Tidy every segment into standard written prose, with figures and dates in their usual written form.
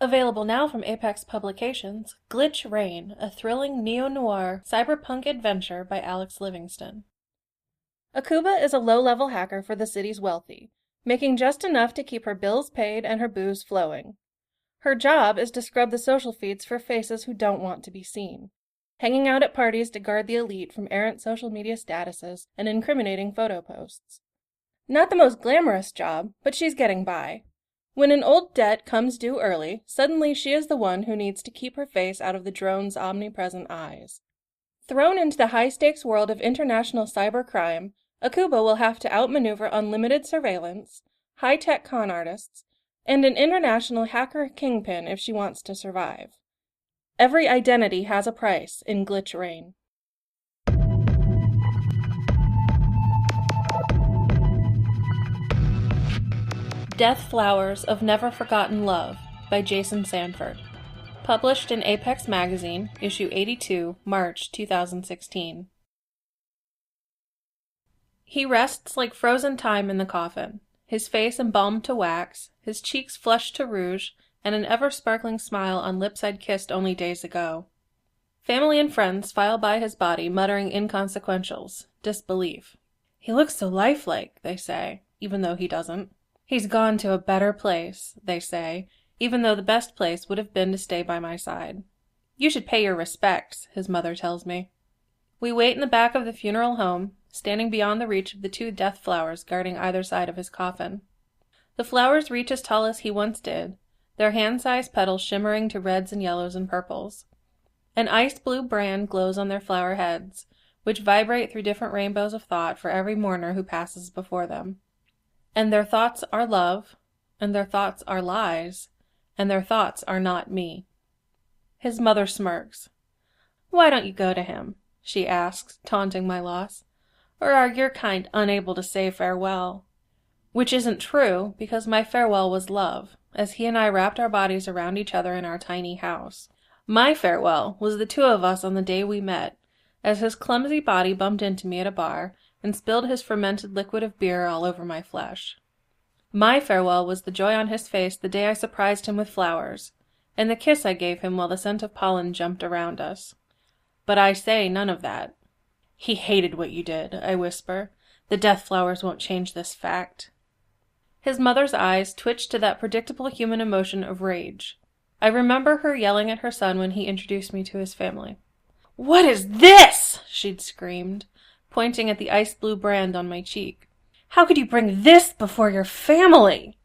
Available now from Apex Publications, Glitch Rain, a thrilling neo-noir cyberpunk adventure by Alex Livingston. Akuba is a low-level hacker for the city's wealthy, making just enough to keep her bills paid and her booze flowing. Her job is to scrub the social feeds for faces who don't want to be seen, hanging out at parties to guard the elite from errant social media statuses and incriminating photo posts. Not the most glamorous job, but she's getting by. When an old debt comes due early, suddenly she is the one who needs to keep her face out of the drone's omnipresent eyes. Thrown into the high-stakes world of international cybercrime, Akuba will have to outmaneuver unlimited surveillance, high-tech con artists, and an international hacker kingpin if she wants to survive. Every identity has a price in Glitch Rain. Death Flowers of Never Forgotten Love by Jason Sanford. Published in Apex Magazine, issue 82, March 2016. He rests like frozen time in the coffin, his face embalmed to wax, his cheeks flushed to rouge, and an ever-sparkling smile on lips I'd kissed only days ago. Family and friends file by his body, muttering inconsequentials, disbelief. He looks so lifelike, they say, even though he doesn't. He's gone to a better place, they say, even though the best place would have been to stay by my side. You should pay your respects, his mother tells me. We wait in the back of the funeral home, standing beyond the reach of the 2 death flowers guarding either side of his coffin. The flowers reach as tall as he once did, their hand-sized petals shimmering to reds and yellows and purples. An ice-blue brand glows on their flower heads, which vibrate through different rainbows of thought for every mourner who passes before them. And their thoughts are love, and their thoughts are lies, and their thoughts are not me. His mother smirks. Why don't you go to him? She asks, taunting my loss. Or are your kind unable to say farewell? Which isn't true, because my farewell was love, as he and I wrapped our bodies around each other in our tiny house. My farewell was the 2 of us on the day we met, as his clumsy body bumped into me at a bar, and spilled his fermented liquid of beer all over my flesh. My farewell was the joy on his face the day I surprised him with flowers, and the kiss I gave him while the scent of pollen jumped around us. But I say none of that. He hated what you did, I whisper. The death flowers won't change this fact. His mother's eyes twitched to that predictable human emotion of rage. I remember her yelling at her son when he introduced me to his family. What is this? She'd screamed, pointing at the ice-blue brand on my cheek. How could you bring this before your family?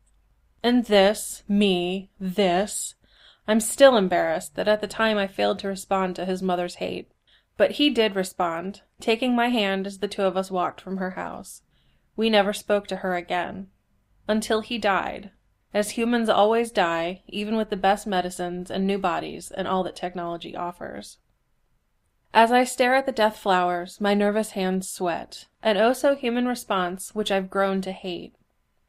And this, me, this. I'm still embarrassed that at the time I failed to respond to his mother's hate. But he did respond, taking my hand as the 2 of us walked from her house. We never spoke to her again. Until he died. As humans always die, even with the best medicines and new bodies and all that technology offers. As I stare at the death flowers, my nervous hands sweat, an oh-so-human response which I've grown to hate.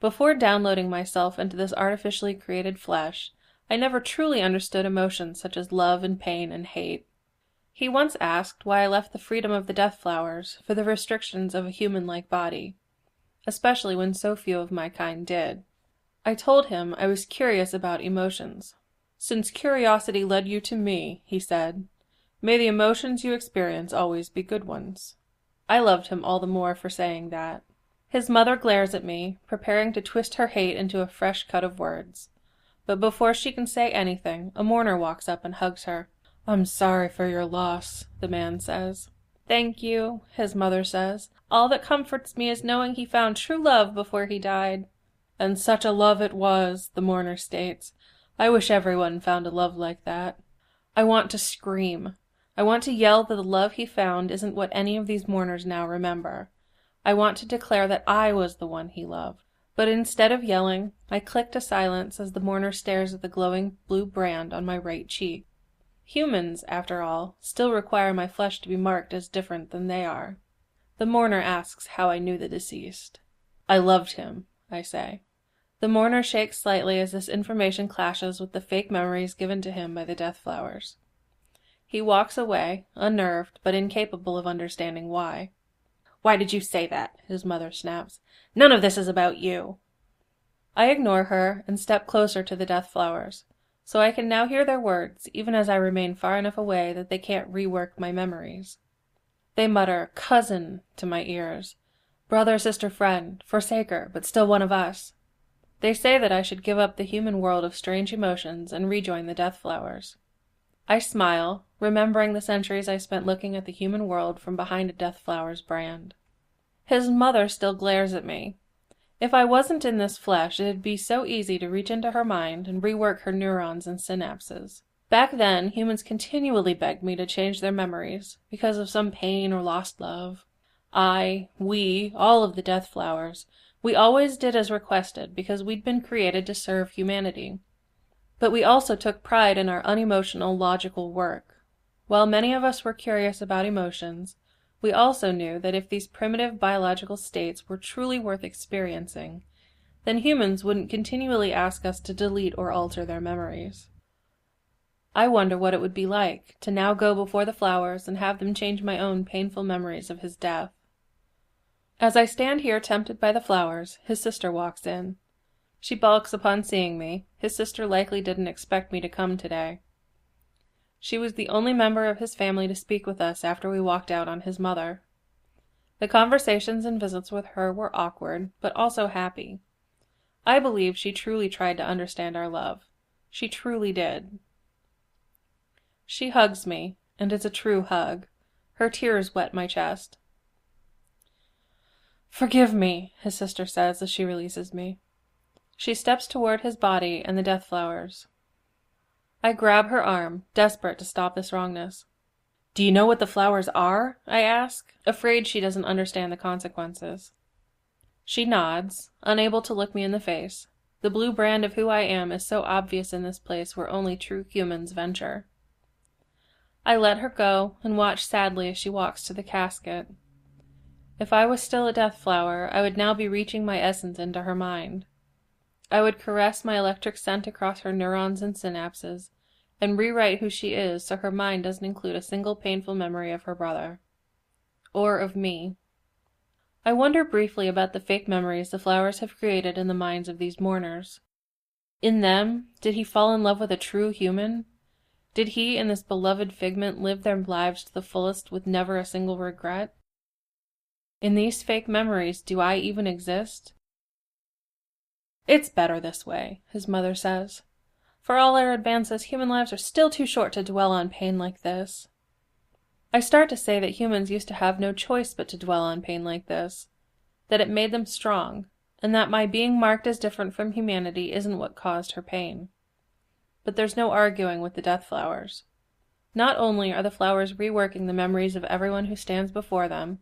Before downloading myself into this artificially created flesh, I never truly understood emotions such as love and pain and hate. He once asked why I left the freedom of the death flowers for the restrictions of a human-like body, especially when so few of my kind did. I told him I was curious about emotions. Since curiosity led you to me, he said, may the emotions you experience always be good ones. I loved him all the more for saying that. His mother glares at me, preparing to twist her hate into a fresh cut of words. But before she can say anything, a mourner walks up and hugs her. I'm sorry for your loss, the man says. Thank you, his mother says. All that comforts me is knowing he found true love before he died. And such a love it was, the mourner states. I wish everyone found a love like that. I want to scream. I want to yell that the love he found isn't what any of these mourners now remember. I want to declare that I was the one he loved. But instead of yelling, I click to silence as the mourner stares at the glowing blue brand on my right cheek. Humans, after all, still require my flesh to be marked as different than they are. The mourner asks how I knew the deceased. I loved him, I say. The mourner shakes slightly as this information clashes with the fake memories given to him by the death flowers. He walks away, unnerved, but incapable of understanding why. Why did you say that? His mother snaps. None of this is about you. I ignore her and step closer to the death flowers. so I can now hear their words, even as I remain far enough away that they can't rework my memories. They mutter, "cousin," to my ears, "brother, sister, friend, forsaker, but still one of us." They say that I should give up the human world of strange emotions and rejoin the death flowers. I smile, remembering the centuries I spent looking at the human world from behind a death flower's brand. His mother still glares at me. If I wasn't in this flesh, it'd be so easy to reach into her mind and rework her neurons and synapses. Back then, humans continually begged me to change their memories, because of some pain or lost love. We, all of the death flowers, we always did as requested because we'd been created to serve humanity. But we also took pride in our unemotional, logical work. While many of us were curious about emotions, we also knew that if these primitive biological states were truly worth experiencing, then humans wouldn't continually ask us to delete or alter their memories. I wonder what it would be like to now go before the flowers and have them change my own painful memories of his death. As I stand here tempted by the flowers, his sister walks in. She balks upon seeing me. His sister likely didn't expect me to come today. She was the only member of his family to speak with us after we walked out on his mother. The conversations and visits with her were awkward, but also happy. I believe she truly tried to understand our love. She truly did. She hugs me, and it's a true hug. Her tears wet my chest. "Forgive me," his sister says as she releases me. She steps toward his body and the death flowers. I grab her arm, desperate to stop this wrongness. "Do you know what the flowers are?" I ask, afraid she doesn't understand the consequences. She nods, unable to look me in the face. The blue brand of who I am is so obvious in this place where only true humans venture. I let her go and watch sadly as she walks to the casket. If I was still a death flower, I would now be reaching my essence into her mind. I would caress my electric scent across her neurons and synapses, and rewrite who she is so her mind doesn't include a single painful memory of her brother. Or of me. I wonder briefly about the fake memories the flowers have created in the minds of these mourners. In them, did he fall in love with a true human? Did he and this beloved figment live their lives to the fullest with never a single regret? In these fake memories, do I even exist? "It's better this way," his mother says. "For all our advances, human lives are still too short to dwell on pain like this." I start to say that humans used to have no choice but to dwell on pain like this, that it made them strong, and that my being marked as different from humanity isn't what caused her pain. But there's no arguing with the death flowers. Not only are the flowers reworking the memories of everyone who stands before them,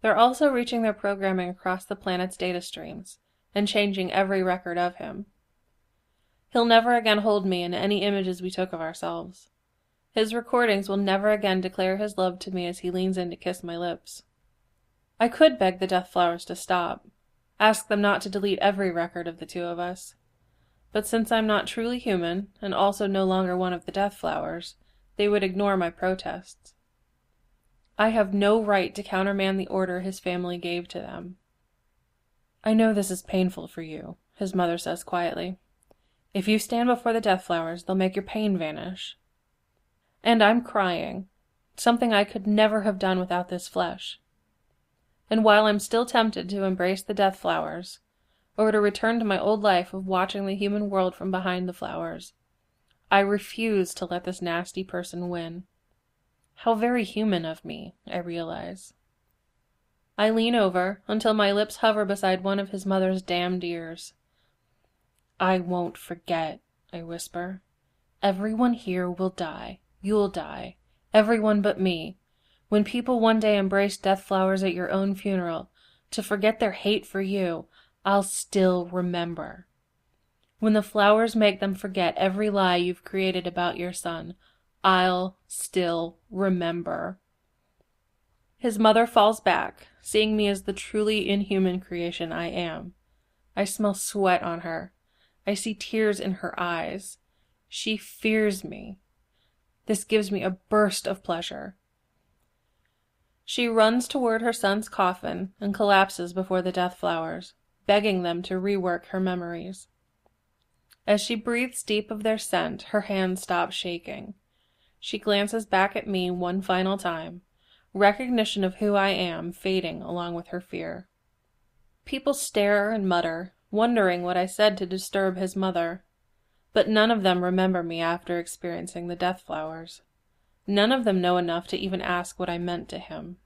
they're also reaching their programming across the planet's data streams, and changing every record of him. He'll never again hold me in any images we took of ourselves. His recordings will never again declare his love to me as he leans in to kiss my lips. I could beg the death flowers to stop, ask them not to delete every record of the two of us. But since I'm not truly human, and also no longer one of the death flowers, they would ignore my protests. I have no right to countermand the order his family gave to them. "I know this is painful for you," his mother says quietly. "If you stand before the death flowers, they'll make your pain vanish." And I'm crying, something I could never have done without this flesh. And while I'm still tempted to embrace the death flowers, or to return to my old life of watching the human world from behind the flowers, I refuse to let this nasty person win. How very human of me, I realize. I lean over until my lips hover beside one of his mother's damned ears. "I won't forget," I whisper. "Everyone here will die. You'll die. Everyone but me. When people one day embrace death flowers at your own funeral, to forget their hate for you, I'll still remember. When the flowers make them forget every lie you've created about your son, I'll still remember." His mother falls back, seeing me as the truly inhuman creation I am. I smell sweat on her. I see tears in her eyes. She fears me. This gives me a burst of pleasure. She runs toward her son's coffin and collapses before the death flowers, begging them to rework her memories. As she breathes deep of their scent, her hand stops shaking. She glances back at me one final time, recognition of who I am fading along with her fear. People stare and mutter, wondering what I said to disturb his mother. But none of them remember me after experiencing the death flowers. None of them know enough to even ask what I meant to him.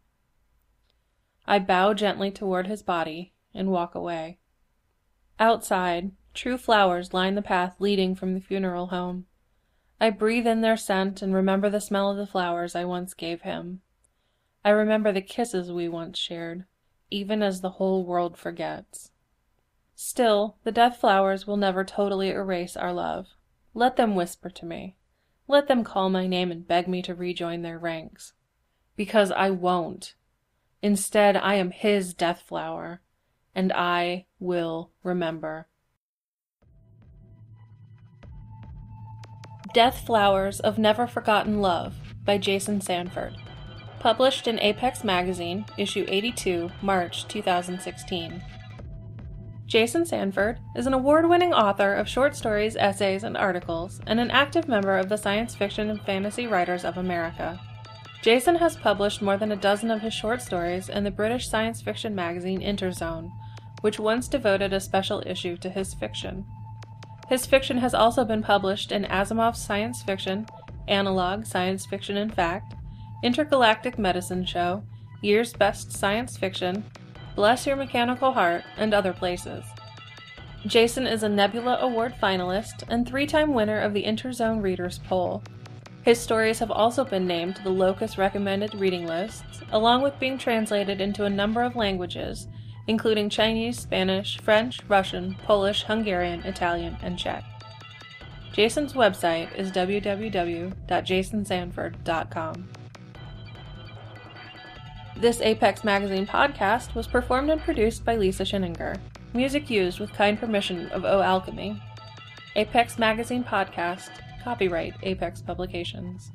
I bow gently toward his body and walk away. Outside, true flowers line the path leading from the funeral home. I breathe in their scent and remember the smell of the flowers I once gave him. I remember the kisses we once shared, even as the whole world forgets. Still, the death flowers will never totally erase our love. Let them whisper to me. Let them call my name and beg me to rejoin their ranks. Because I won't. Instead, I am his death flower, and I will remember. Death Flowers of Never Forgotten Love by Jason Sanford. Published in Apex Magazine, issue 82, March 2016. Jason Sanford is an award-winning author of short stories, essays, and articles, and an active member of the Science Fiction and Fantasy Writers of America. Jason has published more than a dozen of his short stories in the British science fiction magazine Interzone, which once devoted a special issue to his fiction. His fiction has also been published in Asimov's Science Fiction, Analog Science Fiction and Fact, Intergalactic Medicine Show, Year's Best Science Fiction, Bless Your Mechanical Heart, and other places. Jason is a Nebula Award finalist and 3-time winner of the Interzone Readers Poll. His stories have also been named to the Locus recommended reading lists, along with being translated into a number of languages, including Chinese, Spanish, French, Russian, Polish, Hungarian, Italian, and Czech. Jason's website is www.jasonsanford.com. This Apex Magazine podcast was performed and produced by Lisa Schinninger. Music used with kind permission of Alchemy. Apex Magazine podcast, copyright Apex Publications.